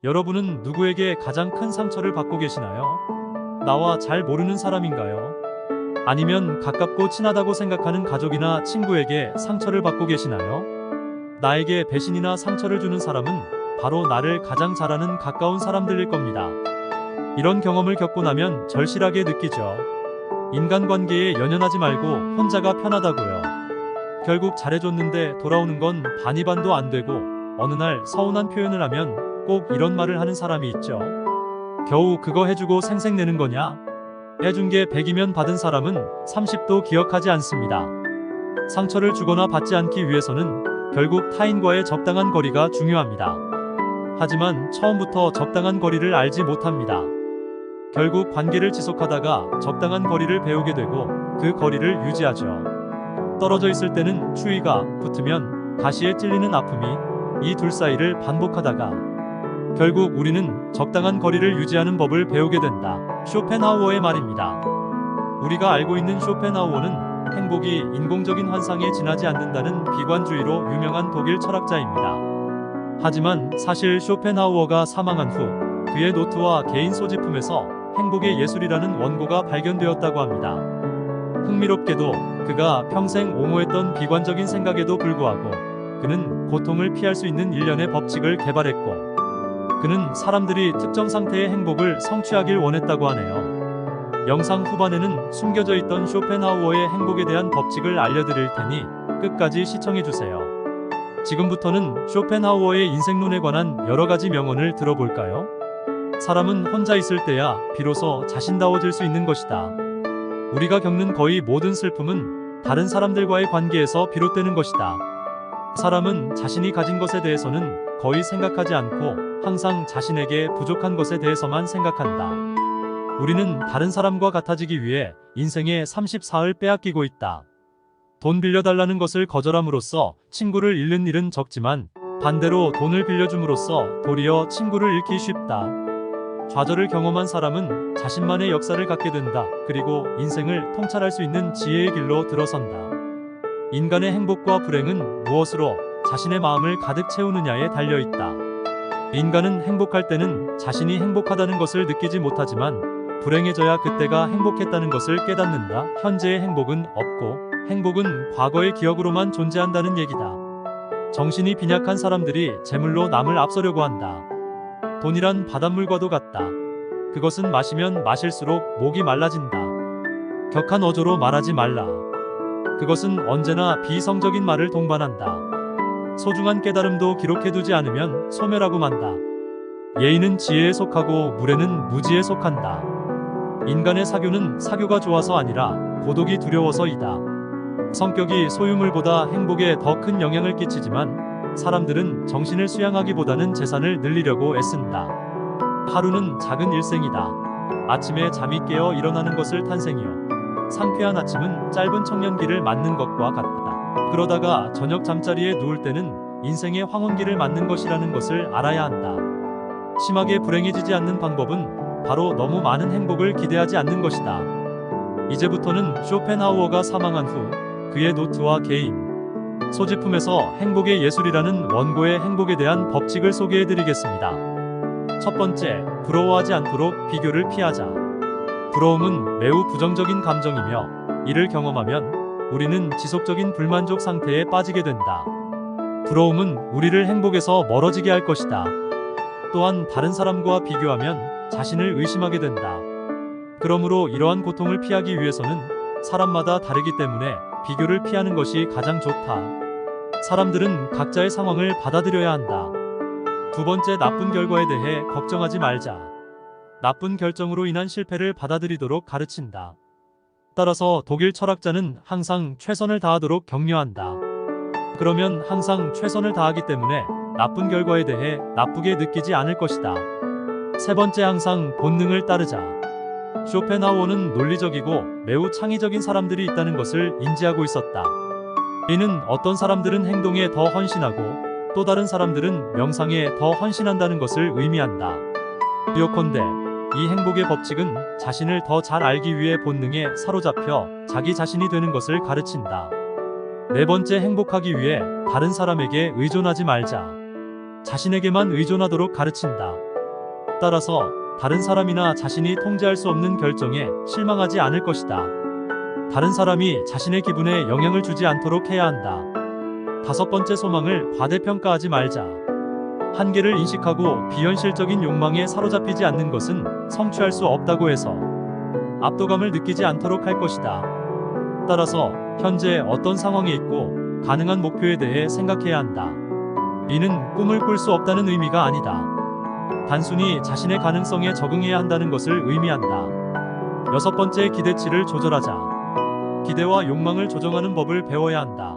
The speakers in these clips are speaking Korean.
여러분은 누구에게 가장 큰 상처를 받고 계시나요? 나와 잘 모르는 사람인가요? 아니면 가깝고 친하다고 생각하는 가족이나 친구에게 상처를 받고 계시나요? 나에게 배신이나 상처를 주는 사람은 바로 나를 가장 잘 아는 가까운 사람들일 겁니다. 이런 경험을 겪고 나면 절실하게 느끼죠. 인간관계에 연연하지 말고 혼자가 편하다고요. 결국 잘해줬는데 돌아오는 건 반이반도 안 되고 어느 날 서운한 표현을 하면 꼭 이런 말을 하는 사람이 있죠. 겨우 그거 해주고 생색내는 거냐? 해준 게 100이면 받은 사람은 30도 기억하지 않습니다. 상처를 주거나 받지 않기 위해서는 결국 타인과의 적당한 거리가 중요합니다. 하지만 처음부터 적당한 거리를 알지 못합니다. 결국 관계를 지속하다가 적당한 거리를 배우게 되고 그 거리를 유지하죠. 떨어져 있을 때는 추위가, 붙으면 가시에 찔리는 아픔이, 이 둘 사이를 반복하다가 결국 우리는 적당한 거리를 유지하는 법을 배우게 된다. 쇼펜하우어의 말입니다. 우리가 알고 있는 쇼펜하우어는 행복이 인공적인 환상에 지나지 않는다는 비관주의로 유명한 독일 철학자입니다. 하지만 사실 쇼펜하우어가 사망한 후 그의 노트와 개인 소지품에서 행복의 예술이라는 원고가 발견되었다고 합니다. 흥미롭게도 그가 평생 옹호했던 비관적인 생각에도 불구하고 그는 고통을 피할 수 있는 일련의 법칙을 개발했고 그는 사람들이 특정 상태의 행복을 성취하길 원했다고 하네요. 영상 후반에는 숨겨져 있던 쇼펜하우어의 행복에 대한 법칙을 알려드릴 테니 끝까지 시청해주세요. 지금부터는 쇼펜하우어의 인생론에 관한 여러 가지 명언을 들어볼까요? 사람은 혼자 있을 때야 비로소 자신다워질 수 있는 것이다. 우리가 겪는 거의 모든 슬픔은 다른 사람들과의 관계에서 비롯되는 것이다. 사람은 자신이 가진 것에 대해서는 거의 생각하지 않고 항상 자신에게 부족한 것에 대해서만 생각한다. 우리는 다른 사람과 같아지기 위해 인생의 34을 빼앗기고 있다. 돈 빌려달라는 것을 거절함으로써 친구를 잃는 일은 적지만 반대로 돈을 빌려줌으로써 도리어 친구를 잃기 쉽다. 좌절을 경험한 사람은 자신만의 역사를 갖게 된다. 그리고 인생을 통찰할 수 있는 지혜의 길로 들어선다. 인간의 행복과 불행은 무엇으로 자신의 마음을 가득 채우느냐에 달려있다. 인간은 행복할 때는 자신이 행복하다는 것을 느끼지 못하지만 불행해져야 그때가 행복했다는 것을 깨닫는다. 현재의 행복은 없고 행복은 과거의 기억으로만 존재한다는 얘기다. 정신이 빈약한 사람들이 재물로 남을 앞서려고 한다. 돈이란 바닷물과도 같다. 그것은 마시면 마실수록 목이 말라진다. 격한 어조로 말하지 말라. 그것은 언제나 비이성적인 말을 동반한다. 소중한 깨달음도 기록해두지 않으면 소멸하고 만다. 예의는 지혜에 속하고 무례는 무지에 속한다. 인간의 사교는 사교가 좋아서 아니라 고독이 두려워서이다. 성격이 소유물보다 행복에 더 큰 영향을 끼치지만 사람들은 정신을 수양하기보다는 재산을 늘리려고 애쓴다. 하루는 작은 일생이다. 아침에 잠이 깨어 일어나는 것을 탄생이요. 상쾌한 아침은 짧은 청년기를 맞는 것과 같다. 그러다가 저녁 잠자리에 누울 때는 인생의 황혼기를 맞는 것이라는 것을 알아야 한다. 심하게 불행해지지 않는 방법은 바로 너무 많은 행복을 기대하지 않는 것이다. 이제부터는 쇼펜하우어가 사망한 후 그의 노트와 개인 소지품에서 행복의 예술이라는 원고의 행복에 대한 법칙을 소개해드리겠습니다. 첫 번째, 부러워하지 않도록 비교를 피하자. 부러움은 매우 부정적인 감정이며 이를 경험하면 우리는 지속적인 불만족 상태에 빠지게 된다. 부러움은 우리를 행복에서 멀어지게 할 것이다. 또한 다른 사람과 비교하면 자신을 의심하게 된다. 그러므로 이러한 고통을 피하기 위해서는 사람마다 다르기 때문에 비교를 피하는 것이 가장 좋다. 사람들은 각자의 상황을 받아들여야 한다. 두 번째, 나쁜 결과에 대해 걱정하지 말자. 나쁜 결정으로 인한 실패를 받아들이도록 가르친다. 따라서 독일 철학자는 항상 최선을 다하도록 격려한다. 그러면 항상 최선을 다하기 때문에 나쁜 결과에 대해 나쁘게 느끼지 않을 것이다. 세 번째, 항상 본능을 따르자. 쇼펜하우어는 논리적이고 매우 창의적인 사람들이 있다는 것을 인지하고 있었다. 이는 어떤 사람들은 행동에 더 헌신하고 또 다른 사람들은 명상에 더 헌신한다는 것을 의미한다. 요컨대 이 행복의 법칙은 자신을 더 잘 알기 위해 본능에 사로잡혀 자기 자신이 되는 것을 가르친다. 네 번째, 행복하기 위해 다른 사람에게 의존하지 말자. 자신에게만 의존하도록 가르친다. 따라서 다른 사람이나 자신이 통제할 수 없는 결정에 실망하지 않을 것이다. 다른 사람이 자신의 기분에 영향을 주지 않도록 해야 한다. 다섯 번째 소망을 과대평가하지 말자. 한계를 인식하고 비현실적인 욕망에 사로잡히지 않는 것은 성취할 수 없다고 해서 압도감을 느끼지 않도록 할 것이다. 따라서 현재 어떤 상황에 있고 가능한 목표에 대해 생각해야 한다. 이는 꿈을 꿀 수 없다는 의미가 아니다. 단순히 자신의 가능성에 적응해야 한다는 것을 의미한다. 여섯 번째, 기대치를 조절하자. 기대와 욕망을 조정하는 법을 배워야 한다.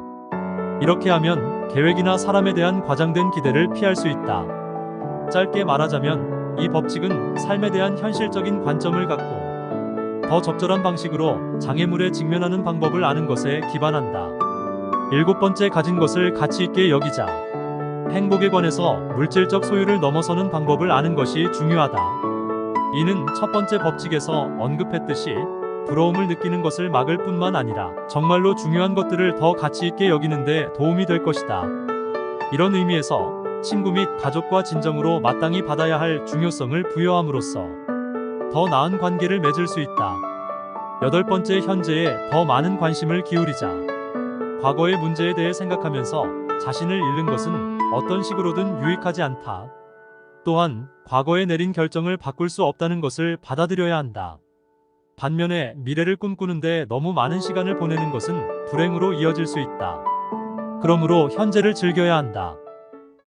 이렇게 하면 계획이나 사람에 대한 과장된 기대를 피할 수 있다. 짧게 말하자면 이 법칙은 삶에 대한 현실적인 관점을 갖고 더 적절한 방식으로 장애물에 직면하는 방법을 아는 것에 기반한다. 일곱 번째, 가진 것을 가치 있게 여기자. 행복에 관해서 물질적 소유를 넘어서는 방법을 아는 것이 중요하다. 이는 첫 번째 법칙에서 언급했듯이 부러움을 느끼는 것을 막을 뿐만 아니라 정말로 중요한 것들을 더 가치 있게 여기는 데 도움이 될 것이다. 이런 의미에서 친구 및 가족과 진정으로 마땅히 받아야 할 중요성을 부여함으로써 더 나은 관계를 맺을 수 있다. 여덟 번째, 현재에 더 많은 관심을 기울이자. 과거의 문제에 대해 생각하면서 자신을 잃는 것은 어떤 식으로든 유익하지 않다. 또한 과거에 내린 결정을 바꿀 수 없다는 것을 받아들여야 한다. 반면에 미래를 꿈꾸는데 너무 많은 시간을 보내는 것은 불행으로 이어질 수 있다. 그러므로 현재를 즐겨야 한다.